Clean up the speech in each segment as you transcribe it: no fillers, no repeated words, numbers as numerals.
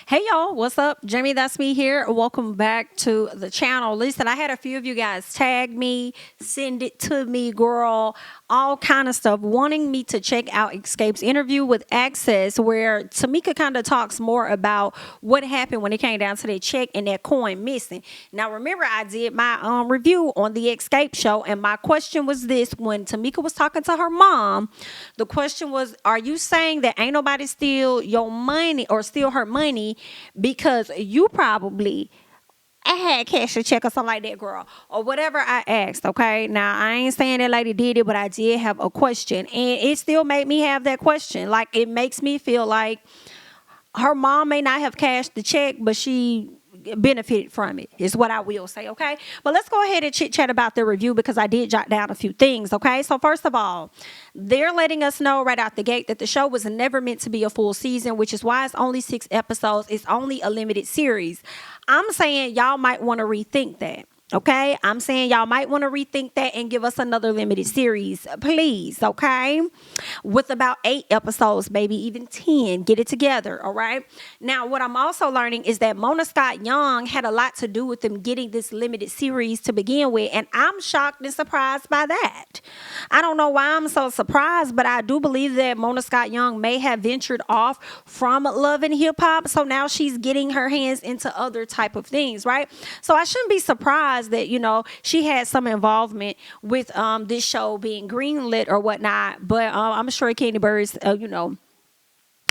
Hey y'all, what's up? JamiThatsMe here. Welcome back to the channel. Listen, I had a few of you guys tag me, send it to me, girl, all kind of stuff, wanting me to check out Xscape's interview with Access, where Tamika kind of talks more about what happened when it came down to that check and that coin missing. Now, remember, I did my review on the Xscape show, and my question was this: when Tamika was talking to her mom, the question was, are you saying that ain't nobody steal your money or steal her money because you probably had cash a check or something like that, girl, or whatever I asked? Okay, now I ain't saying that lady did it, but I did have a question, and it still made me have that question. Like, it makes me feel like her mom may not have cashed the check, but she benefited from it, is what I will say. Okay, but let's go ahead and chit chat about the review, because I did jot down a few things. Okay, so first of all, they're letting us know right out the gate that the show was never meant to be a full season, which is why it's only 6 episodes. It's only a limited series. I'm saying y'all might want to rethink that. Okay, I'm saying y'all might want to rethink that and give us another limited series, please. Okay, with about 8 episodes, maybe even 10. Get it together. All right. Now, what I'm also learning is that Mona Scott Young had a lot to do with them getting this limited series to begin with, and I'm shocked and surprised by that. I don't know why I'm so surprised, but I do believe that Mona Scott Young may have ventured off from Love and Hip Hop, so now she's getting her hands into other type of things, right? So I shouldn't be surprised that, you know, she had some involvement with this show being greenlit or whatnot, but I'm sure Kandi Burruss,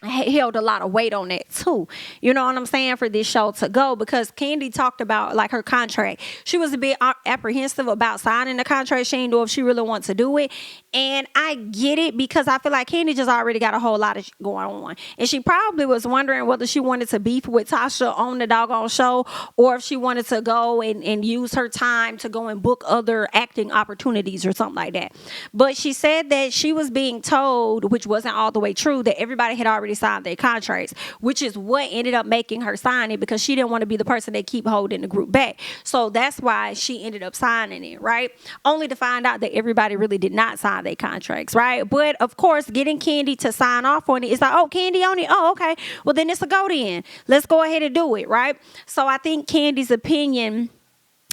held a lot of weight on that too. You know what I'm saying? For this show to go, because Kandi talked about like her contract. She was a bit apprehensive about signing the contract. She didn't know if she really wants to do it. And I get it, because I feel like Kandi just already got a whole lot of going on. And she probably was wondering whether she wanted to beef with Tocha on the doggone show, or if she wanted to go and use her time to go and book other acting opportunities or something like that. But she said that she was being told, which wasn't all the way true, that everybody had already signed their contracts, which is what ended up making her sign it, because she didn't want to be the person that keep holding the group back. So that's why she ended up signing it, right? Only to find out that everybody really did not sign their contracts, right? But of course, getting Kandi to sign off on it, it's like, oh, Kandi on it. Oh, okay. Well, then it's a go then. Let's go ahead and do it, right? So I think Kandi's opinion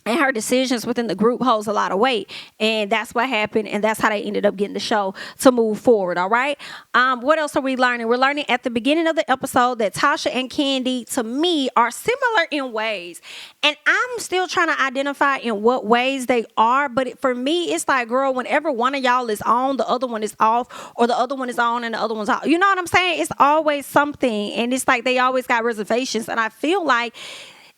and her decisions within the group holds a lot of weight, and that's what happened, and that's how they ended up getting the show to move forward. All right. What else are we learning? We're learning at the beginning of the episode that Tocha and Kandi, to me, are similar in ways, and I'm still trying to identify in what ways they are. But for me, it's like, girl, whenever one of y'all is on, the other one is off, or the other one is on and the other one's off. You know what I'm saying? It's always something, and it's like they always got reservations, and I feel like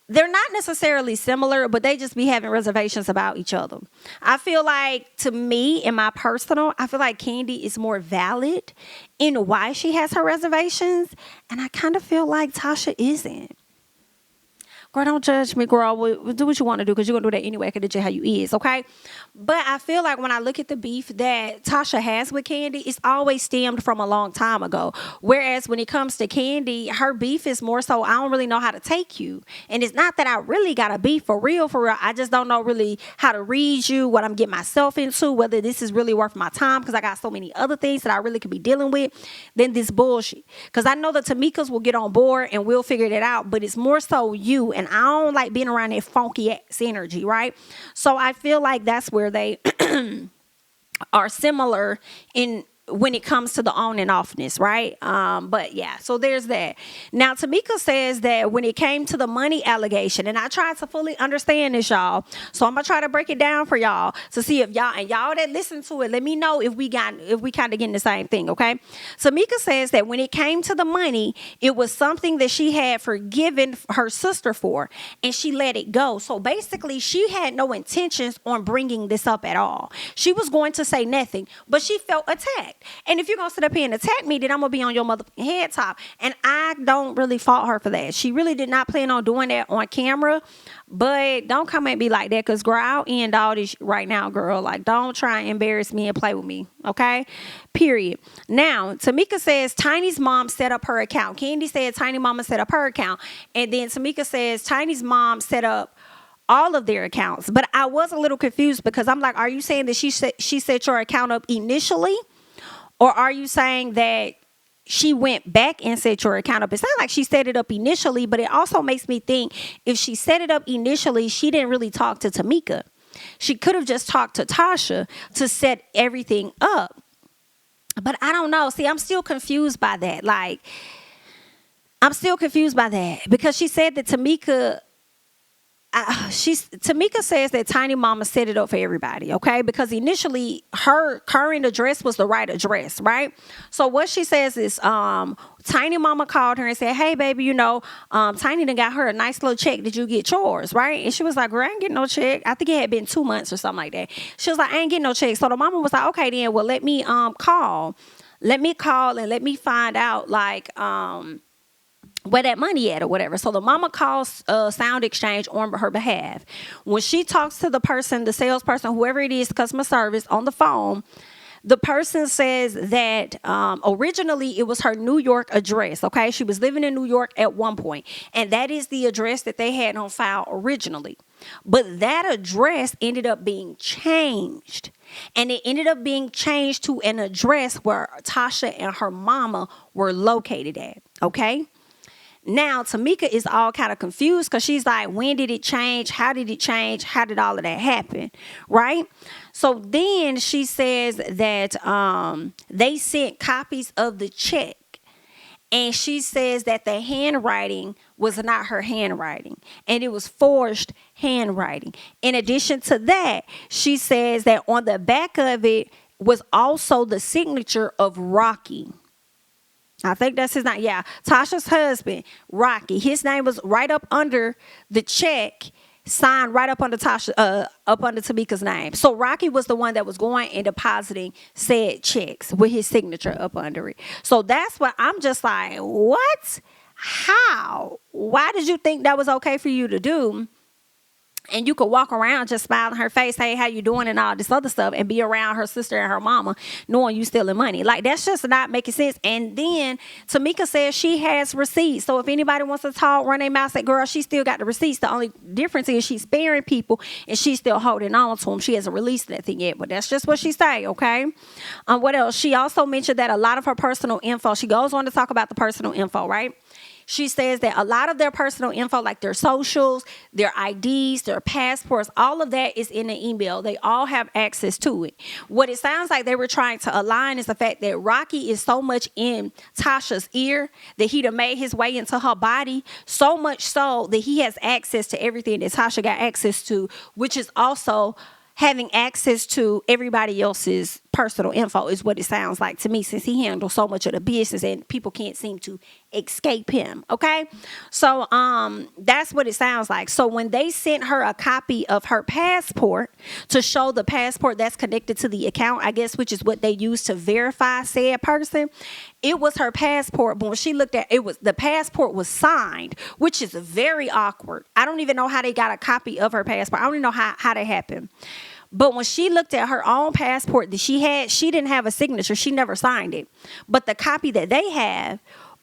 they're not necessarily similar, but they just be having reservations about each other. I feel like, to me, in my personal, I feel like Kandi is more valid in why she has her reservations, and I kind of feel like Tocha isn't. Girl, don't judge me, girl. Do what you want to do, because you're going to do that anyway, because that's just how you is, okay? But I feel like when I look at the beef that Tocha has with Kandi, it's always stemmed from a long time ago. Whereas when it comes to Kandi, her beef is more so, I don't really know how to take you. And it's not that I really got a beef for real, for real. I just don't know really how to read you, what I'm getting myself into, whether this is really worth my time, because I got so many other things that I really could be dealing with than this bullshit. Because I know the Tamikas will get on board and we'll figure that out, but it's more so you. And I don't like being around that funky ass energy, right? So I feel like that's where they are similar in when it comes to the on and offness, right? But yeah, so there's that. Now, Tamika says that when it came to the money allegation, and I tried to fully understand this, y'all, so I'm gonna try to break it down for y'all to see if y'all that listen to it, let me know if we kind of getting the same thing, okay? Tamika says that when it came to the money, it was something that she had forgiven her sister for, and she let it go. So basically, she had no intentions on bringing this up at all. She was going to say nothing, but she felt attacked. And if you're going to sit up here and attack me, then I'm going to be on your motherfucking head top. And I don't really fault her for that. She really did not plan on doing that on camera. But don't come at me like that, because, girl, I'll end all this right now, girl. Like, don't try and embarrass me and play with me, okay? Period. Now, Tamika says Tiny's mom set up her account. Kandi said Tiny mama set up her account. And then Tamika says Tiny's mom set up all of their accounts. But I was a little confused, because I'm like, are you saying that she set your account up initially? Or are you saying that she went back and set your account up. It's not like she set it up initially, but it also makes me think if she set it up initially, she didn't really talk to Tamika. She could have just talked to Tasha to set everything up. But I don't know. See, I'm still confused by that. Like, I'm still confused by that because she said that Tamika says that Tiny Mama set it up for everybody, okay? Because initially her current address was the right address, right? So what she says is Tiny Mama called her and said, hey, baby, Tiny done got her a nice little check. Did you get yours, right? And she was like, girl, I ain't getting no check. I think it had been 2 months or something like that. She was like, I ain't getting no check. So the mama was like, okay, then, well, let me call. Let me call and let me find out, like, where that money at or whatever. So the mama calls Sound Exchange on her behalf. When she talks to the person, the salesperson, whoever it is, customer service on the phone, the person says that originally it was her New York address, okay? She was living in New York at one point, and that is the address that they had on file originally. But that address ended up being changed, and it ended up being changed to an address where Tasha and her mama were located at, okay? Now, Tamika is all kind of confused because she's like, when did it change? How did it change? How did all of that happen? Right? So then she says that they sent copies of the check. And she says that the handwriting was not her handwriting. And it was forged handwriting. In addition to that, she says that on the back of it was also the signature of Rocky. I think that's his name. Yeah. Tasha's husband, Rocky. His name was right up under the check, signed right up under Tamika's name. So Rocky was the one that was going and depositing said checks with his signature up under it. So that's what I'm just like, what? How? Why did you think that was okay for you to do? And you could walk around just smiling her face, hey, how you doing, and all this other stuff, and be around her sister and her mama knowing you stealing money. Like, that's just not making sense. And then Tamika says she has receipts. So if anybody wants to talk, run their mouth, say, girl, she still got the receipts. The only difference is she's sparing people and she's still holding on to them. She hasn't released that thing yet, but that's just what she say, okay? What else? She also mentioned that a lot of her personal info, she goes on to talk about the personal info, right? She says that a lot of their personal info, like their socials, their IDs, their passports, all of that is in the email. They all have access to it. What it sounds like they were trying to align is the fact that Rocky is so much in Tasha's ear that he'd have made his way into her body, so much so that he has access to everything that Tasha got access to, which is also having access to everybody else's personal info is what it sounds like to me, since he handles so much of the business and people can't seem to escape him. Okay. So, that's what it sounds like. So when they sent her a copy of her passport to show the passport that's connected to the account, I guess, which is what they use to verify said person, it was her passport. But when she looked at it, the passport was signed, which is very awkward. I don't even know how they got a copy of her passport. I don't even know how that happened. But when she looked at her own passport that she had, she didn't have a signature. She never signed it. But the copy that they have,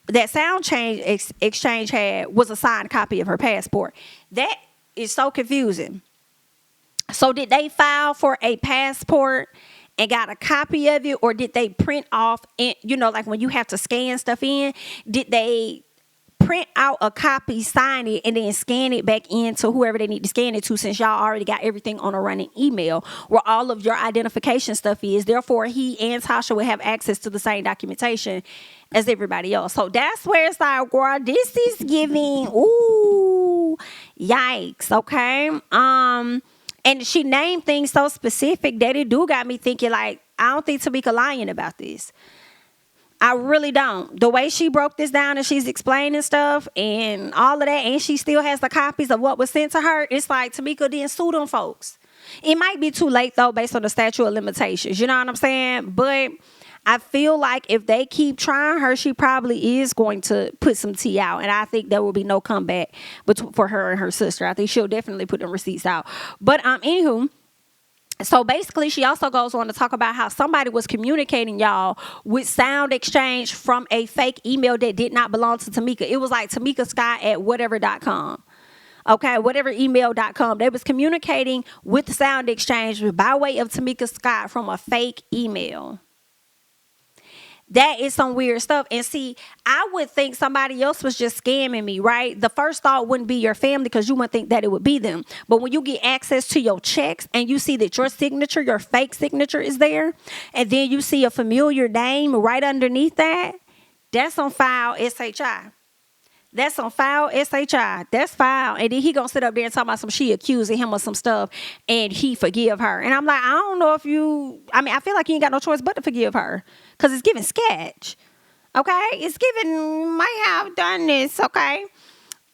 that Sound Exchange had, was a signed copy of her passport. That is so confusing. So did they file for a passport and got a copy of it? Or did they print off, like when you have to scan stuff in, did they print out a copy, sign it, and then scan it back into whoever they need to scan it to, since y'all already got everything on a running email where all of your identification stuff is? Therefore, he and Tasha will have access to the same documentation as everybody else. So that's where it's like, girl, this is giving, ooh, yikes, okay? And she named things so specific that it do got me thinking, like, I don't think Tamika lying about this. I really don't. The way she broke this down and she's explaining stuff and all of that, and she still has the copies of what was sent to her, it's like Tamika didn't sue them folks. It might be too late, though, based on the statute of limitations. You know what I'm saying? But I feel like if they keep trying her, she probably is going to put some tea out. And I think there will be no comeback for her and her sister. I think she'll definitely put them receipts out. But anywho, so basically, she also goes on to talk about how somebody was communicating, y'all, with Sound Exchange from a fake email that did not belong to Tamika. It was like TamikaSky@whatever.com. Okay, whatever.email.com. They was communicating with Sound Exchange by way of Tamika Scott from a fake email. That is some weird stuff. And see, I would think somebody else was just scamming me, right? The first thought wouldn't be your family because you wouldn't think that it would be them. But when you get access to your checks and you see that your signature, your fake signature is there, and then you see a familiar name right underneath that, that's on file SHI. That's on file SHI. That's file. And then he gonna sit up there and talk about some she accusing him of some stuff and he forgive her. And I'm like, I don't know if I feel like you ain't got no choice but to forgive her. Because it's giving sketch. Okay? It's giving might have done this, okay?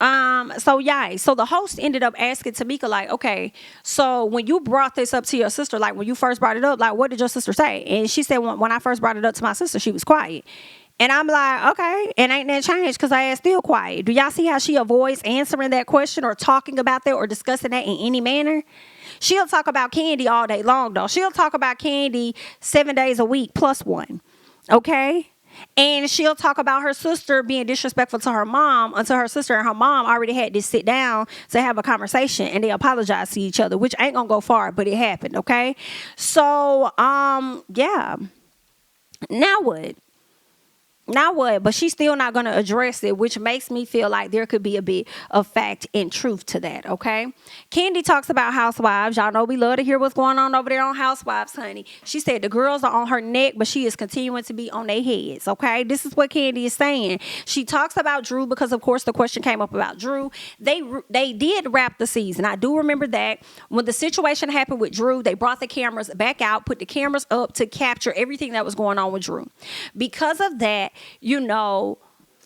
So the host ended up asking Tamika, like, okay, so when you brought this up to your sister, like when you first brought it up, like what did your sister say? And she said when I first brought it up to my sister, she was quiet. And I'm like, okay, and ain't that changed because I am still quiet. Do y'all see how she avoids answering that question or talking about that or discussing that in any manner? She'll talk about Kandi all day long, though. She'll talk about Kandi 7 days a week plus one, okay? And she'll talk about her sister being disrespectful to her mom until her sister and her mom already had to sit down to have a conversation and they apologize to each other, which ain't gonna go far, but it happened, okay? So, yeah. Now what? Now what? But she's still not going to address it, which makes me feel like there could be a bit of fact and truth to that, okay? Kandi talks about Housewives. Y'all know we love to hear what's going on over there on Housewives, honey. She said the girls are on her neck, but she is continuing to be on their heads, okay? This is what Kandi is saying. She talks about Drew because, of course, the question came up about Drew. They did wrap the season. I do remember that. When the situation happened with Drew, they brought the cameras back out, put the cameras up to capture everything that was going on with Drew. Because of that,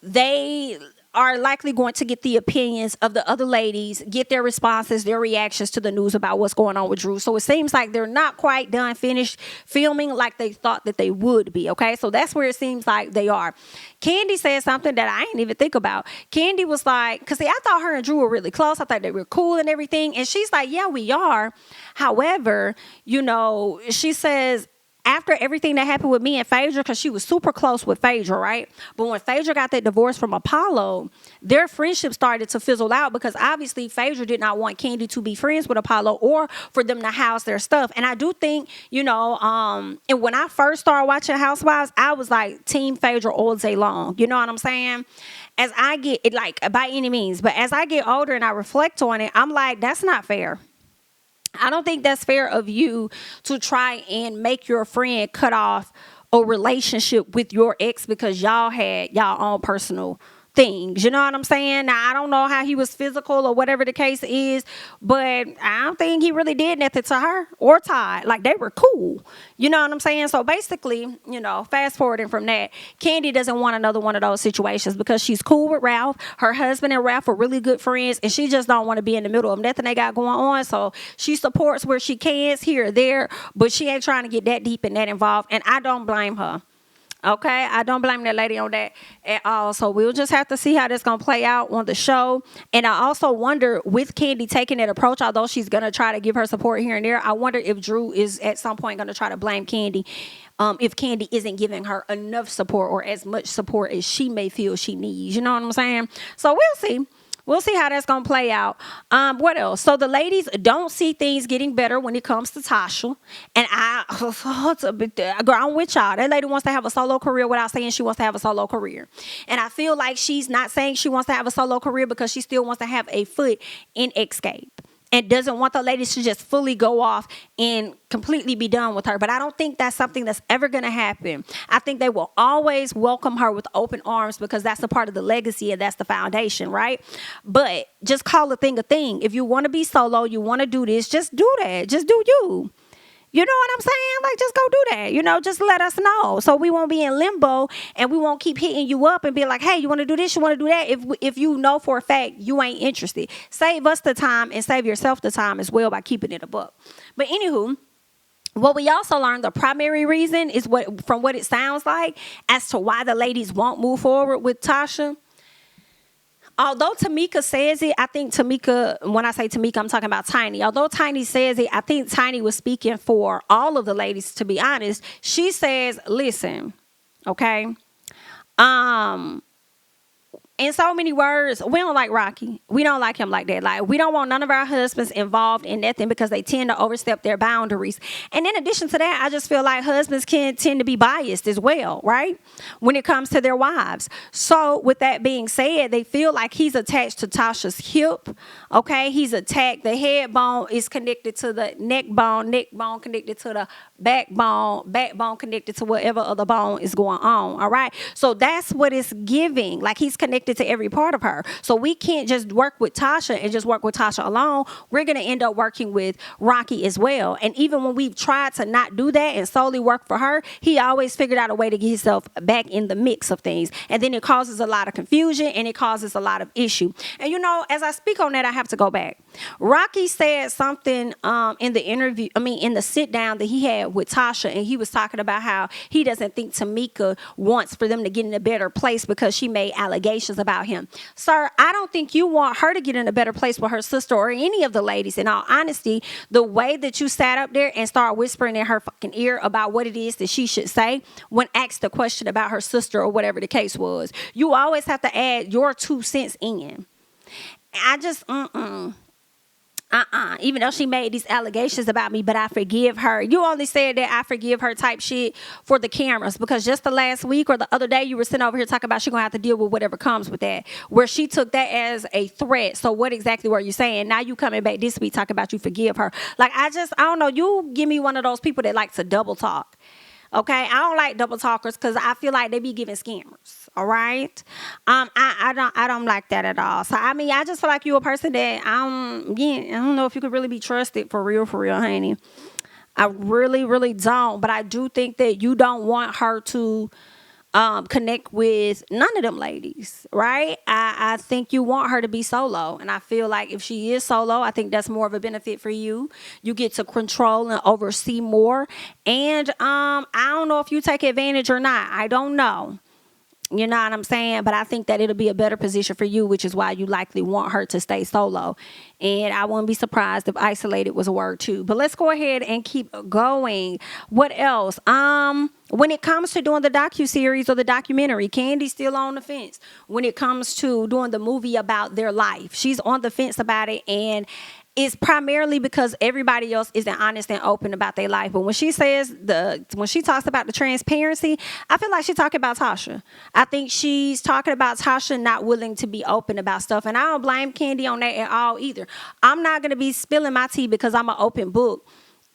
they are likely going to get the opinions of the other ladies, get their responses, their reactions to the news about what's going on with Drew. So it seems like they're not quite done finished filming like they thought that they would be, okay? So that's where it seems like they are. Kandi said something that I didn't even think about. Kandi was like, because see, I thought her and Drew were really close. I thought they were cool and everything. And she's like, yeah, we are. However, she says, after everything that happened with me and Phaedra, because she was super close with Phaedra, right? But when Phaedra got that divorce from Apollo, their friendship started to fizzle out because obviously Phaedra did not want Kandi to be friends with Apollo or for them to house their stuff. And I do think, and when I first started watching Housewives, I was like Team Phaedra all day long. You know what I'm saying? As I get it, like by any means, but as I get older and I reflect on it, I'm like, that's not fair. I don't think that's fair of you to try and make your friend cut off a relationship with your ex because y'all had y'all own personal things. You know what I'm saying? Now, I don't know how he was physical or whatever the case is, but I don't think he really did nothing to her or Todd. Like, they were cool. You know what I'm saying? So basically, fast forwarding from that, Kandi doesn't want another one of those situations because she's cool with Ralph. Her husband and Ralph are really good friends, and she just don't want to be in the middle of nothing they got going on. So she supports where she can, here or there, but she ain't trying to get that deep and that involved, and I don't blame her. Okay, I don't blame that lady on that at all. So we'll just have to see how that's going to play out on the show. And I also wonder, with Kandi taking that approach, although she's going to try to give her support here and there, I wonder if Drew is at some point going to try to blame Kandi if Kandi isn't giving her enough support or as much support as she may feel she needs. You know what I'm saying? So we'll see. We'll see how that's going to play out. What else? So the ladies don't see things getting better when it comes to Tasha. And girl, I'm with y'all. That lady wants to have a solo career without saying she wants to have a solo career. And I feel like she's not saying she wants to have a solo career because she still wants to have a foot in Xscape. And doesn't want the ladies to just fully go off and completely be done with her. But I don't think that's something that's ever going to happen. I think they will always welcome her with open arms because that's a part of the legacy and that's the foundation, right? But just call a thing a thing. If you want to be solo, you want to do this, just do that. Just do you. You know what I'm saying? Like, just go do that. Just let us know. So we won't be in limbo and we won't keep hitting you up and be like, hey, you want to do this? You want to do that? If you know for a fact you ain't interested. Save us the time and save yourself the time as well by keeping it a buck. But anywho, what we also learned, the primary reason is from what it sounds like as to why the ladies won't move forward with Tasha. Although Tamika says it, I think Tamika, when I say Tamika, I'm talking about Tiny. Although Tiny says it, I think Tiny was speaking for all of the ladies, to be honest. She says, listen, okay, in so many words, we don't like Rocky. We don't like him like that. Like, we don't want none of our husbands involved in nothing because they tend to overstep their boundaries. And in addition to that, I just feel like husbands can tend to be biased as well, right? When it comes to their wives. So with that being said, they feel like he's attached to Tasha's hip. Okay, he's attacked. The head bone is connected to the neck bone connected to the backbone connected to whatever other bone is going on. All right. So that's what it's giving. Like, he's connected to every part of her. So we can't just work with Tasha and just work with Tasha alone. We're going to end up working with Rocky as well. And even when we've tried to not do that and solely work for her, he always figured out a way to get himself back in the mix of things. And then it causes a lot of confusion and it causes a lot of issue. And as I speak on that, I have to go back. Rocky said something in the interview, in the sit down that he had with Tasha, and he was talking about how he doesn't think Tamika wants for them to get in a better place because she made allegations about him. Sir, I don't think you want her to get in a better place with her sister or any of the ladies. In all honesty, the way that you sat up there and started whispering in her fucking ear about what it is that she should say when asked a question about her sister or whatever the case was, you always have to add your 2 cents in. I just, even though she made these allegations about me, but I forgive her. You only said that I forgive her type shit for the cameras, because just the last week or the other day you were sitting over here talking about she gonna have to deal with whatever comes with that, where she took that as a threat. So what exactly were you saying? Now you coming back this week talking about you forgive her. Like, I don't know. You give me one of those people that like to double talk. Okay, I don't like double talkers because I feel like they be giving scammers. All right, I don't like that at all. So I just feel like you a person that I don't know if you could really be trusted for real, honey. I really, really don't. But I do think that you don't want her to connect with none of them ladies, right? I think you want her to be solo, and I feel like if she is solo, I think that's more of a benefit for you. You get to control and oversee more, and I don't know if you take advantage or not. I don't know. You know what I'm saying? But I think that it'll be a better position for you, which is why you likely want her to stay solo. And I wouldn't be surprised if isolated was a word too. But let's go ahead and keep going. What else? When it comes to doing the docuseries or the documentary, Candi's still on the fence. When it comes to doing the movie about their life, she's on the fence about it, and it's primarily because everybody else isn't honest and open about their life. But when she talks about the transparency, I feel like she's talking about Tasha. I think she's talking about Tasha not willing to be open about stuff. And I don't blame Kandi on that at all either. I'm not going to be spilling my tea because I'm an open book.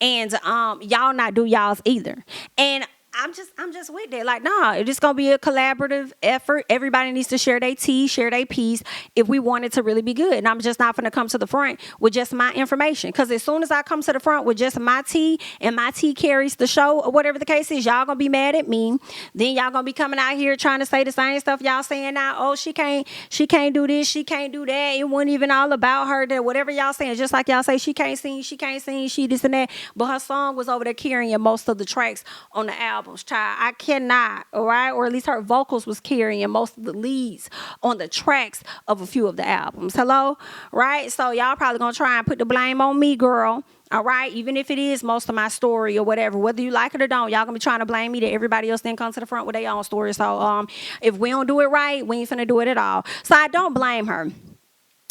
And y'all not do y'all's either. And I'm just with that. Like, nah, it's just gonna be a collaborative effort. Everybody needs to share their tea, share their piece if we want it to really be good. And I'm just not gonna come to the front with just my information. Because as soon as I come to the front with just my tea and my tea carries the show or whatever the case is, y'all gonna be mad at me. Then y'all gonna be coming out here trying to say the same stuff y'all saying now. Oh, she can't do this, she can't do that. It wasn't even all about her. That whatever y'all saying, just like y'all say she can't sing, she this and that. But her song was over there carrying most of the tracks on the album. Child, I cannot, all right? Or at least her vocals was carrying most of the leads on the tracks of a few of the albums. Hello? Right? So y'all probably gonna try and put the blame on me, girl. All right? Even if it is most of my story or whatever, whether you like it or don't, y'all gonna be trying to blame me that everybody else didn't come to the front with their own story. So if we don't do it right, we ain't finna do it at all. So I don't blame her.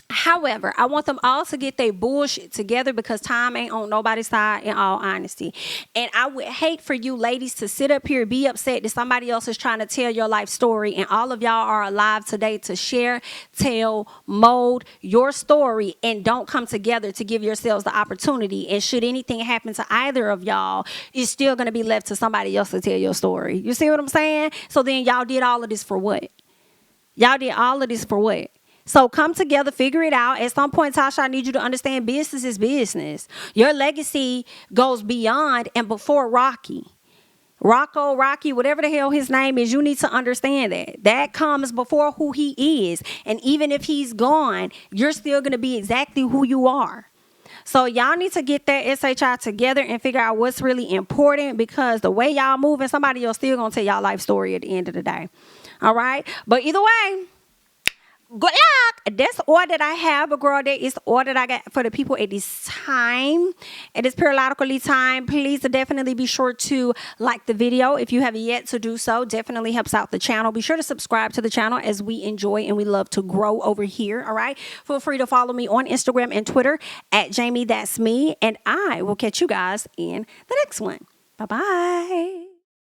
However, I want them all to get their bullshit together because time ain't on nobody's side, in all honesty. And I would hate for you ladies to sit up here, be upset that somebody else is trying to tell your life story, and all of y'all are alive today to share, tell, mold your story, and don't come together to give yourselves the opportunity. And should anything happen to either of y'all, it's still going to be left to somebody else to tell your story. You see what I'm saying? So then y'all did all of this for what? Y'all did all of this for what? So come together, figure it out. At some point, Tasha, I need you to understand business is business. Your legacy goes beyond and before Rocky. Rocky, whatever the hell his name is, you need to understand that. That comes before who he is. And even if he's gone, you're still going to be exactly who you are. So y'all need to get that SHI together and figure out what's really important, because the way y'all moving, somebody else still going to tell y'all life story at the end of the day. All right? But either way, good luck. That's all that I have, girl. That is all that I got for the people at this time. It is periodically time. Please definitely be sure to like the video if you haven't yet to do so. Definitely helps out the channel. Be sure to subscribe to the channel as we enjoy and we love to grow over here. All right. Feel free to follow me on Instagram and Twitter at JamiThatsMe, and I will catch you guys in the next one. Bye bye.